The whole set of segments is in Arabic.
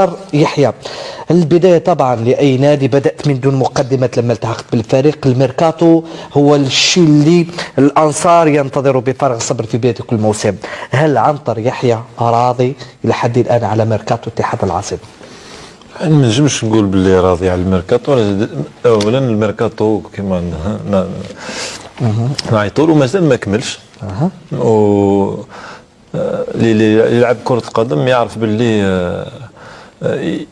عنتر يحيى، البداية طبعا لأي نادي بدأت من دون مقدمة لما التحقت بالفريق. الميركاتو هو الشيء اللي الأنصار ينتظروا بفارغ الصبر في بداية كل موسم. هل عنتر يحيى راضي إلى حد الآن على ميركاتو اتحاد العاصمة؟ ما نجمش نقول باللي راضي على الميركاتو. اولا الميركاتو كما نعيطوا مازال ما كملش. و اللي يلعب كرة القدم يعرف باللي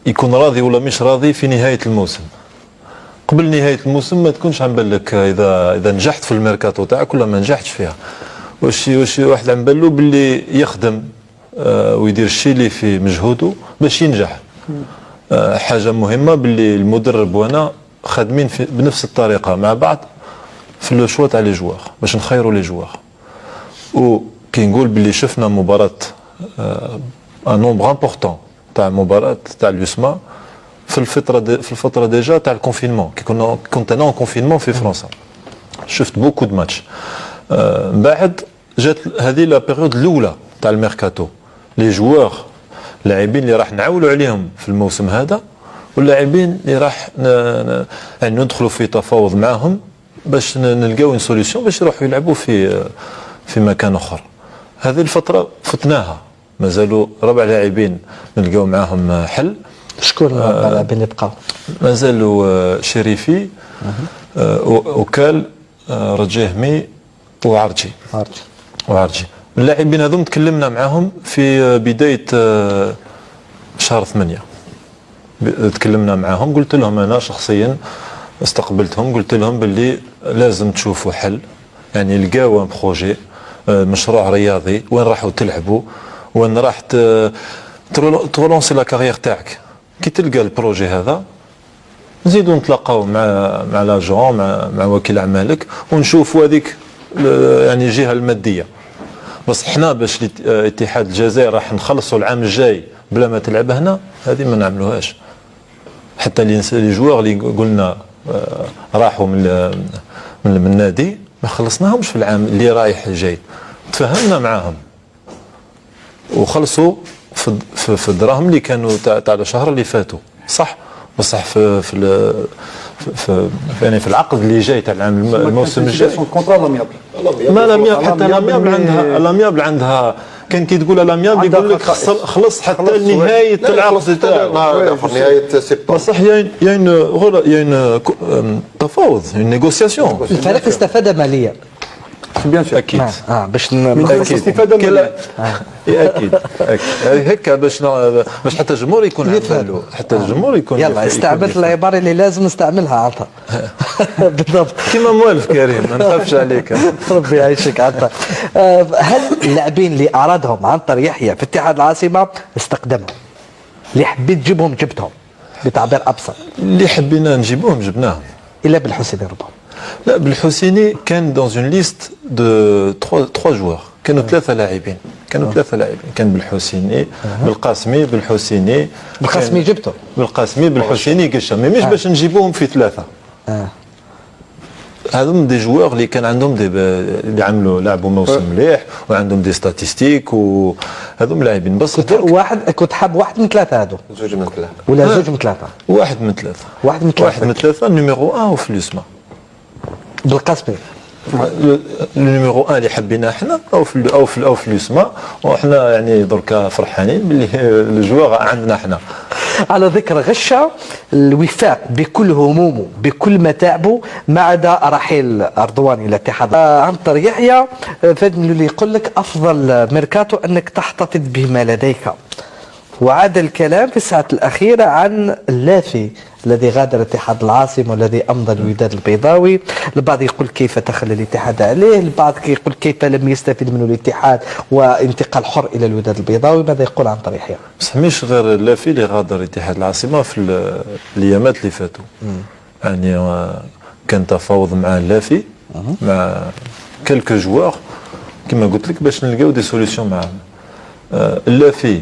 يكون راضي ولا مش راضي في نهاية الموسم. قبل نهاية الموسم ما تكونش عم بالك إذا نجحت في الميركاتو تاعك ولا ما نجحتش فيها. واش واحد عم بالو باللي يخدم ويدير الشيء اللي فيه مجهوده باش ينجح. حاجة مهمة باللي المدرب وانا خادمين بنفس الطريقة مع بعض في لو شوا تاع لي جوار باش نخيروا لي جوار. وكي نقول باللي شفنا مباراة ان نومبر امبورطون تاع مباراة تاع اليوسما في الفترة ديجا تاع الكونفينمون كي كنت انا اون كونفينمون في فرنسا. شفت بوكو دو ماتش. من بعد جات هذه لا بيريود الاولى تاع الميركاتو لي جوار اللاعبين اللي راح نعولوا عليهم في الموسم هذا واللاعبين اللي راح يعني ندخلوا في تفاوض معهم باش نلقاو ان سوليسيون باش يروحوا يلعبوا في مكان اخر. هذه الفتره فتناها مازالوا 4 لاعبين نلقاو معاهم حل. شكون اللاعبين اللي بقاو؟ مازالوا شريفي وكال رجاهمي وعرجي. اللاعبين هذوم تكلمنا معهم في بداية شهر 8. تكلمنا معهم قلت لهم أنا شخصيا استقبلتهم قلت لهم باللي لازم تشوفوا حل يعني لقاو بروجي مشروع رياضي وين راحوا تلعبوا وين راح ترونسي لا كارير تاعك. كي تلقى البروجي هذا نزيدوا نتلاقاو مع لاجون مع وكيل اعمالك ونشوفوا هذيك يعني الجهه الماديه. بس احنا باش اتحاد الجزائر راح نخلصوا العام الجاي بلا ما تلعب هنا هذه ما نعملوهاش. حتى لي جوار اللي قلنا راحوا من النادي ما خلصناهمش في العام اللي رايح الجاي. تفاهمنا معاهم وخلصوا في الدراهم اللي كانوا تاع الشهر اللي فاتوا صح. بصح في يعني في العقد اللي جاي تاع العام الموسم الجاي ما لاميابل حتى لاميابل عندها كان كي تقول لاميابل يقول لك خلص حتى نهايه العقد تاعو نهايه سبتمبر. بصح يعني تفاوض نيغوسياسيون. الفريق استفاد ماليا اكيد باش استفاده ماليه اكيد هيك باش حتى الجمهور يكون عنده حتى الجمهور يكون يلا استعملت العباره اللي لازم نستعملها عطا بالضبط كيما موالف كريم ما نخافش عليك ربي يعيشك عطا. هل اللاعبين اللي ارادهم عنتر يحيى في اتحاد العاصمه استقدمهم اللي حبيت تجيبهم جبتهم بتعبير ابسط اللي حبينا نجيبوهم جبناهم الا بالحسني ربما؟ لا بالحسيني كان دون اون ليست دو 3 جوار كانوا 3 لاعبين كان بالحسيني بالقاسمي بالحسيني جبته بالقاسمي بالحسيني قشة مش باش نجيبوهم في 3. هذوم دي جوار اللي كان عندهم اللي لعبوا موسم مليح وعندهم دي ستاتيستيك وهذوم لاعبين. بس كنت حاب واحد من 3 هذو زوج من 3 ولا زوج من 3 واحد من 3 نيميرو 1 وفي اليسما بالقاسمي النيميرو 1 اللي حبينا احنا او في اليسما وحنا يعني دركا فرحانين باللي الجوار عندنا احنا. على ذكر غشة الوفاق بكل همومه بكل متاعبه ما عدا رحيل أردواني إلى الاتحاد. عنتر يحيى فادني اللي يقول لك أفضل ميركاتو أنك تحتفظ بما لديك. وعاد الكلام في الساعة الأخيرة عن اللافي الذي غادر اتحاد العاصمة والذي أمضى الوداد البيضاوي. البعض يقول كيف دخل الاتحاد عليه، البعض يقول كيف لم يستفيد منه الاتحاد وانتقال حر إلى الوداد البيضاوي. ماذا يقول عنتر يحيى؟ بصح مش غير اللافي اللي غادر اتحاد العاصمة في الأيامات اللي فاتوا. يعني كان تفاوض مع اللافي مع كلكو جوار كما قلت لك باش نلقاو دي سوليسيون معاهم. اللافي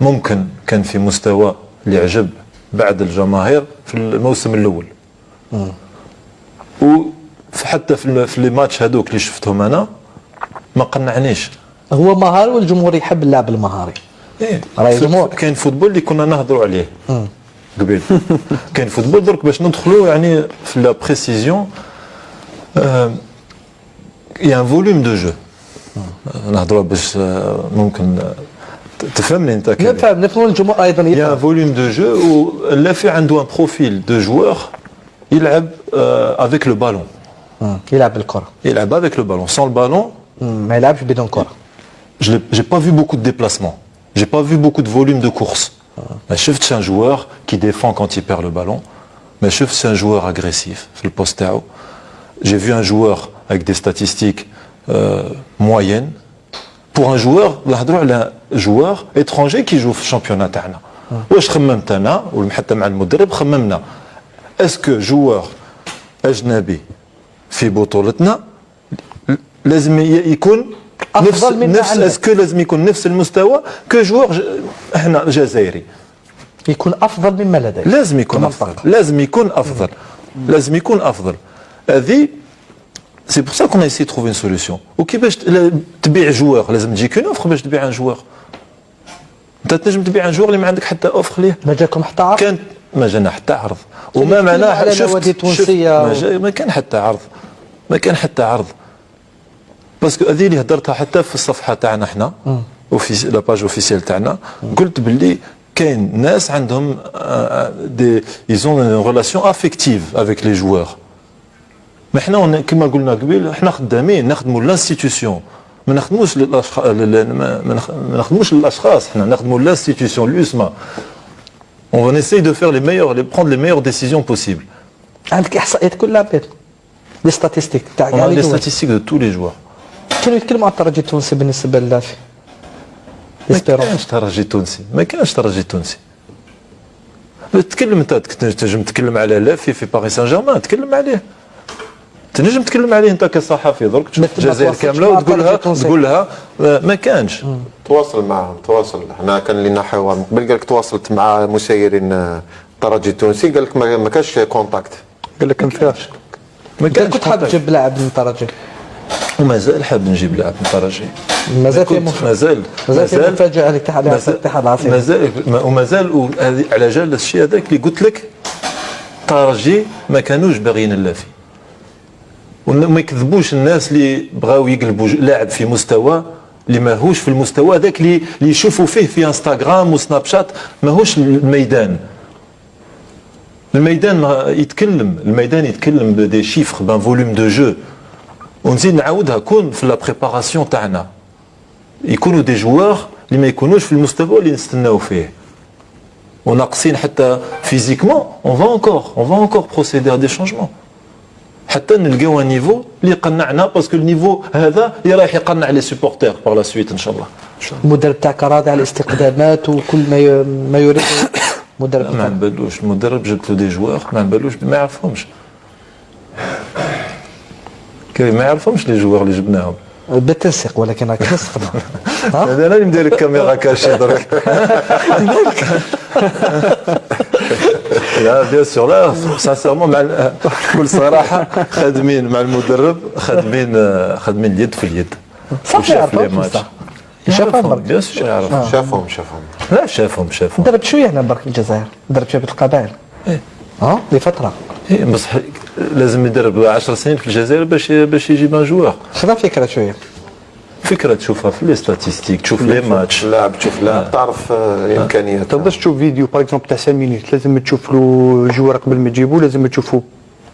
ممكن كان في مستوى اللي عجب بعد الجماهير في الموسم الاول وحتى في لي ماتش هذوك اللي شفتهم انا ما قنعنيش. هو مهاري والجمهور يحب اللاعب المهاري. راهي الجمهور. كاين فوتبول اللي كنا نهضروا عليه قبل. كاين فوتبول درك باش ندخلوا يعني في لا بريسيزيون. يا ان فوليوم دو جو نهضروا باش ممكن تفهمني انت كيف. نفهم الجمهور ايضا Il y a un volume de jeu où l'affaire عنده un profil de joueur يلعب avec le ballon. يلعب بالكره. يلعب avec le ballon. Sans le ballon, ما يلعبش بدون كره. j'ai pas vu beaucoup de déplacements. J'ai pas vu beaucoup de volume de course. Mais شفت un joueur qui défend quand il perd le ballon. Mais شفت un joueur agressif في البوست تاعو. J'ai vu un joueur avec des statistiques moyennes. Pour un joueur, نهضروا على joueur étranger qui joue في الشامبيونات تاعنا. واش خممت انا وحتى مع المدرب خممنا اسكو جوار اجنبي في بطولتنا لازم يكون نفس اسكو لازم يكون نفس المستوى كجوار احنا جزائري يكون افضل مما لديه. لازم يكون افضل. لازم يكون افضل. لازم يكون افضل. هذه سي بور سا كون ايسي تروفي ان سوليسيون. وكيفاش تبيع جوار لازم تجيك اون اوفر باش تبيع ان جوار. انت تنجم تبيع ان جوار اللي ما عندك حتى اوفر ليه. ما جاكم حتى عرض؟ كان ما جانا حتى عرض وما معناه شفت ما كان حتى عرض. ما كان حتى عرض باسكو هذه اللي هدرتها حتى في الصفحه تاعنا احنا وفي لا باج اوفيسيال تاعنا. قلت باللي كاين ناس عندهم دي ايزون اون ريلاسيون افيكتيف افيك لي جوار. ما احنا كما قلنا قبل احنا خدامين نخدموا لانستيتيوشن ما نخدموش ما نخدموش للاشخاص احنا نخدموا لانستيتيوشن اليسمى. On va essayer de faire prendre les meilleures décisions possibles. عندك احصائيات كلها بيت لي ستاتيستيك تاع كاع لي ستاتيستيك دو تو لي جوار. كانوا يتكلموا عن الترجي التونسي بالنسبه للافي. ما كانش ترجي تونسي. ما كانش ترجي تونسي. تتكلم انت تنجم تتكلم على لافي في باريس سان جيرمان تكلم عليه. تنجم تتكلم عليه انت كصحفي درك تشوف الجزائر كامله وتقول لها ما كانش. تواصل معهم تواصل. احنا كان لنا حوار قبل قال لك تواصلت مع مسيرين الترجي التونسي قال لك ما كانش كونتاكت. قال لك ما فيهاش. ما كانش. كنت حاب تجيب لاعب من الترجي ومازال حاب نجيب لاعب من الترجي. مازال في مفاجاه الاتحاد العاصمه. مازال ومازال على جال الشيء هذاك اللي قلت لك الترجي ما كانوش باغيين اللافي. وما يكذبوش الناس اللي بغاو يقلبوا لاعب في مستوى اللي ماهوش في المستوى هذاك اللي يشوفوا فيه في انستغرام وسناب شات. ماهوش الميدان. الميدان يتكلم بدي شيفر بان فوليوم دو جو. ونزيد نعاودها كون في لا بريباراسيون تاعنا يكونوا دي جوار اللي ما يكونوش في المستوى اللي نستناو فيه وناقصين حتى فيزيكمون. on va encore procéder à des changements حتى نلقاو نيفو اللي يقنعنا باسكو النيفو هذا اللي رايح يقنع لي سوبورتير بار لا سويت ان شاء الله. المدرب تاعك راضي على الاستقدامات وكل ما يريد المدرب؟ ما نبالوش المدرب جبت له دي جوار ما نبالوش ما يعرفهمش. ما يعرفهمش لي جوار اللي جبناهم بالتنسيق ولكن راك تنسق. انا اللي ندير لك كاميرا كاشي درك. لا بيان سور لا سانسيرمون مع بكل صراحه خادمين مع المدرب خادمين اليد في اليد. صح يعرفهم شافهم بيان سور يعرفهم. شافهم لا شافهم درب شويه هنا برك الجزائر درب شويه بالقبائل لفتره. بصح لازم يدرب 10 سنين في الجزائر باش يجيب ان جوار. خذ فكره شويه فكره تشوفها في لي ستاتيستيك تشوف لي ماتش لاعب تشوف لاعب تعرف امكانيات. تقدرش تشوف فيديو باغ اكزومبل تاع 5 مينوت لازم تشوف له جوار قبل ما تجيبو لازم تشوفوا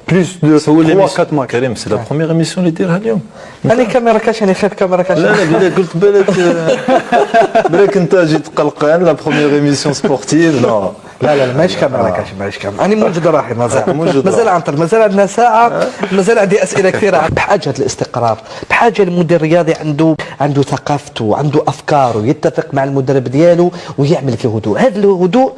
بلوس دو 3 4 ماتش. كريم سي لا بروميير ايميسيون اللي ديرها اليوم. انا كاميرا كاش انا خايف كاميرا كاش. لا قلت بالك انت جيت قلقان لا بروميير ايميسيون سبورتيف. لا ماهيش كاميرا كاش ماهيش كاميرا. انا موجود راحي مازال عنطر مازال عندنا ساعه مازال عندي اسئله كثيره. بحاجه للاستقرار بحاجه لمدير رياضي عنده ثقافته عنده افكاره يتفق مع المدرب ديالو ويعمل في هدوء. هذا الهدوء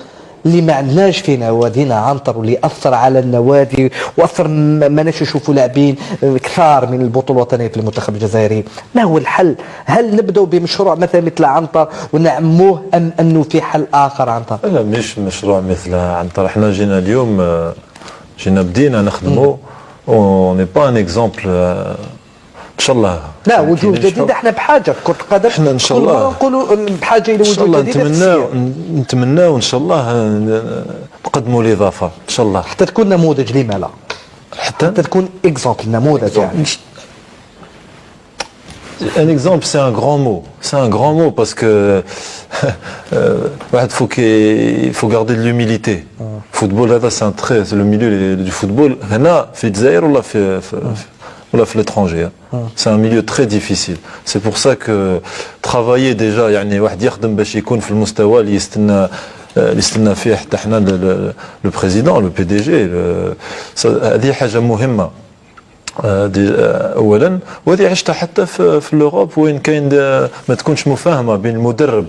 اللي ما عندناش في نوادينا عنتر واللي اثر على النوادي واثر ما نشوفوا لاعبين كثار من البطوله الوطنيه في المنتخب الجزائري. ما هو الحل؟ هل نبداو بمشروع مثلا مثل عنتر ونعموه ام انه في حل اخر عنتر؟ لا مش مشروع مثل عنتر. احنا جينا اليوم بدينا نخدموا. اون ني با ان اكزومبل ان شاء الله. لا وجوه جديده احنا بحاجه في كره القدم، احنا ان شاء كل مرة الله نقولوا بحاجه الى ان شاء وجوه الله جديده. نتمناو ان شاء الله نقدموا الاضافه ان شاء الله حتى تكون نموذج، لما لا؟ حتى تكون اكزومبل، نموذج يعني. Un exemple, c'est un grand mot. C'est un grand mot parce que il faut garder de l'humilité. Football, c'est un trait, c'est le milieu du football. هنا في الجزائر ولا في l'étranger. C'est un milieu très difficile. C'est pour ça que travailler déjà يعني واحد يخدم باش يكون في المستوى اللي يستنى فيه حتى احنا le président, le PDG. هذه حاجة مهمة. اولا وهذه عشتها حتى في الاوروب وين كاين ما تكونش مفاهمه بين المدرب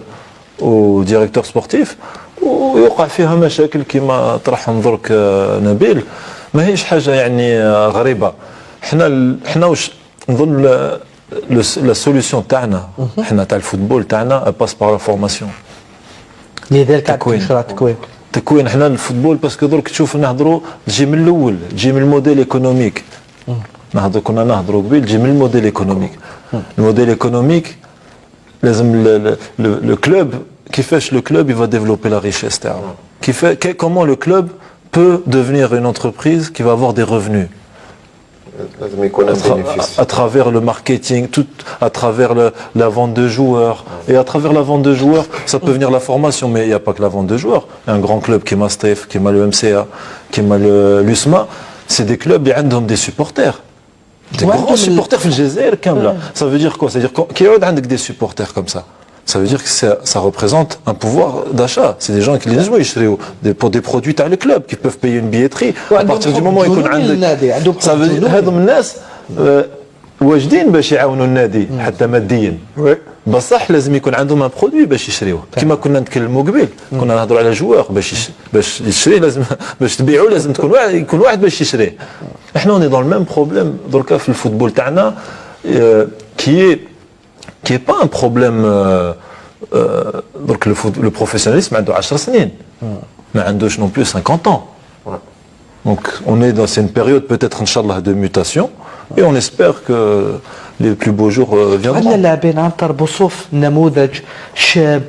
وديريكتور سبورتيف ويوقع فيها مشاكل كما طرحهم درك نبيل. ما هيش حاجه يعني غريبه. احنا واش نظن لا سوليسيون تاعنا احنا تاع الفوتبول تاعنا باس بار لا فورماسيون. لذلك تكوين احنا الفوتبول باسكو درك تشوف نهضروا تجي من الاول، تجي من الموديل ايكونوميك. كنا نهضروا قبيل تجي من الموديل ايكونوميك. الموديل ايكونوميك لازم لو كلوب كيفاش لو كلوب يفا ديفلوبي لا ريشيس تاعو، كومون لو كلوب peut devenir une entreprise qui va avoir des revenus لازم يكون bénéfice à travers le marketing, à travers la vente de joueurs. Et à travers la vente de joueurs, ça peut venir la formation, mais il n'y a pas que la vente de joueurs. Un grand club qui m'a Stef, qui m'a le MCA, qui m'a l'USMA, c'est des clubs qui ont des supporters. Des grands supporters في الجزائر كاملة. Ça veut dire quoi? C'est-à-dire qu'il y a des supporters comme ça. Ça veut dire que ça représente un pouvoir d'achat. C'est des gens qui les jouent pour des produits تاع le club qui peuvent payer une billetterie. À partir du moment où يكون عندك ça veut dire هذوم الناس واجدين باش يعاونوا النادي حتى ماديا. بصح لازم يكون عندهم ان برودوي باش يشريوه. كما كنا نتكلموا قبل كنا نهضروا على جوار باش يشري لازم باش تبيعوا لازم يكون واحد باش يشريه. احنا اوني دون الميم بروبليم دركا في الفوتبول تاعنا qui est pas un problème donc le professionnalisme عنده 10 سنين ما عندوش non plus 50 ans. Donc on est dans une période peut-être inchallah de mutation et on espère que les plus beaux jours viendront. عندنا لاعبين عنتر بوصوف نموذج شاب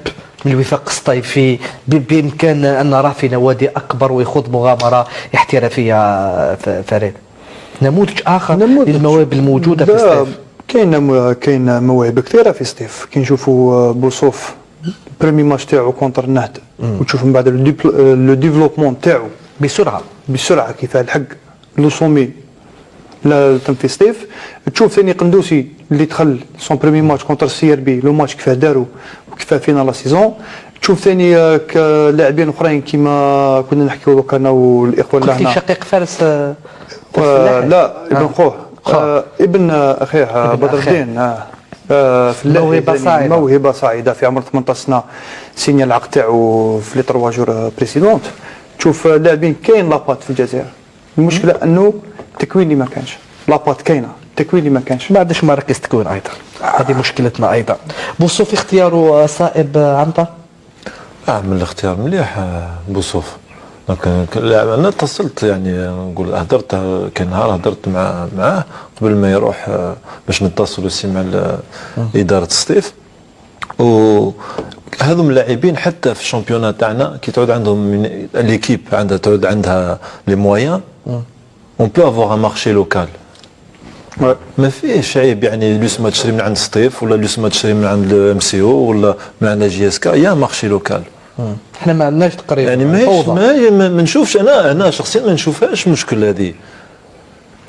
من الوفاق الصيفي بامكان ان نراه في نوادي اكبر ويخوض مغامره احترافيه. فريد نموذج اخر للمواهب الموجوده في ستيف. كاين مواهب كثيره في ستيف. كي نشوفوا بوصوف بريمي ماتش تاعو كونتر النهضه وتشوف من بعد لو ديفلوبمون تاعو بسرعه كيف الحق لو سومي لا تم في ستيف. تشوف ثاني قندوسي اللي دخل سون بريمي ماتش كونتر السي ار بي لو ماتش كيفاه داروا وكيفاه فينا لا سيزون. تشوف ثاني لاعبين اخرين كيما كنا نحكيو دوك انا والاخوه اللي هنا. شقيق فارس لا ابن خوه ابن اخيه بدر الدين في موهبه صاعده في عمر 18 سنه سيني العقد تاعو في لي 3 جور بريسيدونت. تشوف لاعبين كاين لابات في الجزائر. المشكله انه التكوين اللي ما كانش. لابات كاينه التكوين اللي ما كانش. ما عندش مراكز تكوين ايضا. هذه مشكلتنا ايضا. بوصوف اختياره صائب عنتر. من الاختيار مليح بوصوف. انا اتصلت يعني نقول هضرت كان نهار هضرت معاه قبل ما يروح باش نتصلوا مع اداره ستيف. وهذم اللاعبين حتى في الشامبيونات تاعنا كي تعود عندهم ليكيب عندها لي مويان اون بو افوار ان مارشي لوكال. ما فيهش عيب يعني لوسما تشري من عند ستيف ولا لوسما تشري من عند ام سي او ولا من عند جي اس كا. يا مارشي لوكال. احنا ما عندناش تقريبا يعني ما نشوفش انا شخصيا ما نشوفهاش مشكل هذه.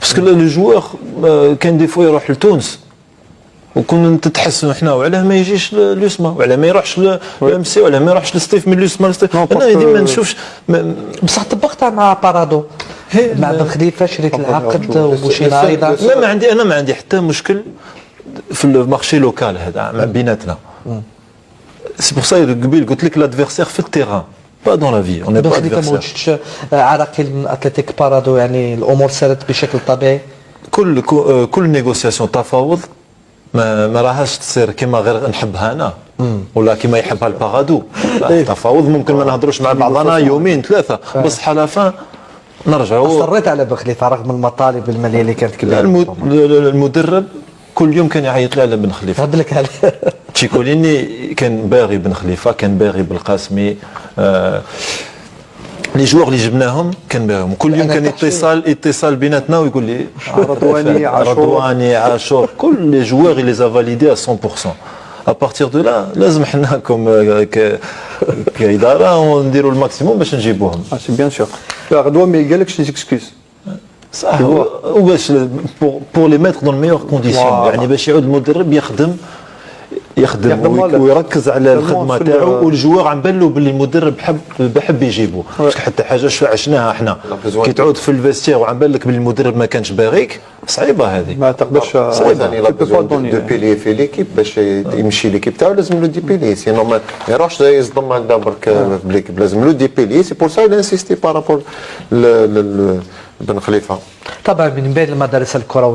باسكو لو جوار كان دي فوا يروح لتونس وكنا تتحسن احنا وعلاه ما يجيش لوسما وعلاه ما يروحش لام سي وعلاه ما يروحش لستيف من لوسما لستيف. انا ديما نشوفش بصح طبقت مع بارادو مع بن خليفه شريت العقد ومشينا ايضا. ما عندي حتى مشكل في المارشي لوكال هذا مع بيناتنا. C'est pour ça قبيل قلت لك l'adversaire في التيران با دون لا في. اون با ادفيرسير. ما وجدتش عراقيل من اتلتيك بارادو يعني الامور سارت بشكل طبيعي. كل نيغوسياسيون تفاوض ما راهاش تصير كما غير نحبها انا ولا كما يحبها البارادو. تفاوض ممكن ما نهضروش مع بعضنا يومين ثلاثه بصح على فان نرجعوا. اصريت على بن خليفه رغم المطالب الماليه اللي كانت كبيره. المدرب كل يوم كان يعيط لي على بن خليفه. رد لك عليه. تشيكوليني كان باغي بن خليفه، كان باغي بالقاسمي، لي جوار اللي جبناهم كان باغيهم، كل يوم كان اتصال بيناتنا ويقول لي رضواني، عاشور. رضواني، عاشور، كل لي جوار اللي les a validés à 100%. à partir de là لازم حنا كإدارة نديروا الماكسيموم باش نجيبوهم. سي بيان سور. غدوان ما يلقالكش لي زيكسكيوز. صح، وباش بور لي ميتر دون ميور كونديسيون، يعني باش يعود المدرب يخدم ويركز على الخدمه تاعو، والجوار عم بالو باللي المدرب بحب يجيبو، باسكو حتى حاجه عشناها احنا كي تعود في الفيستير وعم بالك باللي المدرب ما كانش باغيك، صعيبه هذه، ما تقدرش. ثاني لا بيزون دو بيلي في ليكيب باش يمشي ليكيب تاعو، لازم له دي بيلي، سينو ما يروحش يصدم هكذا برك بليكيب، لازم له دي بيلي. سي بور سا il insisté par rapport بن خليفه. طبعا من بين المدارس الكرويه